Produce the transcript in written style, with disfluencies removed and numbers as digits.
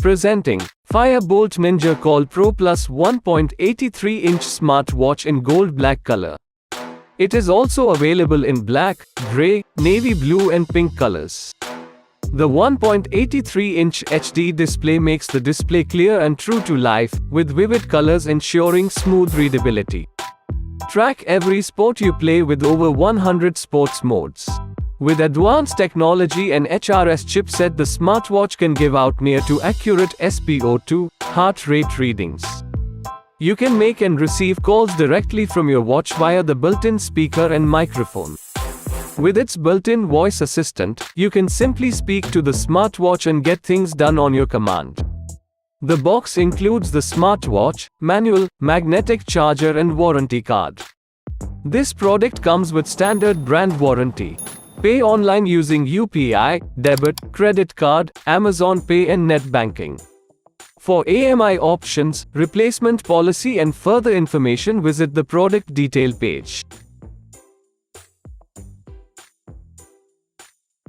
Presenting fire-boltt Ninja Call Pro Plus 1.83-inch smartwatch in gold black color. It is also available in black, gray, navy blue and pink colors. The 1.83-inch HD display makes the display clear and true to life, with vivid colors ensuring smooth readability. Track every sport you play with over 100 sports modes. With advanced technology and HRS chipset, the smartwatch can give out near to accurate SpO2 heart rate readings. You can make and receive calls directly from your watch via the built-in speaker and microphone. With its built-in voice assistant, you can simply speak to the smartwatch and get things done on your command. The box includes the smartwatch, manual, magnetic charger and warranty card. This product comes with standard brand warranty. Pay online using UPI, debit, credit card, Amazon Pay and net banking. For AMI options, replacement policy and further information, visit the product detail page.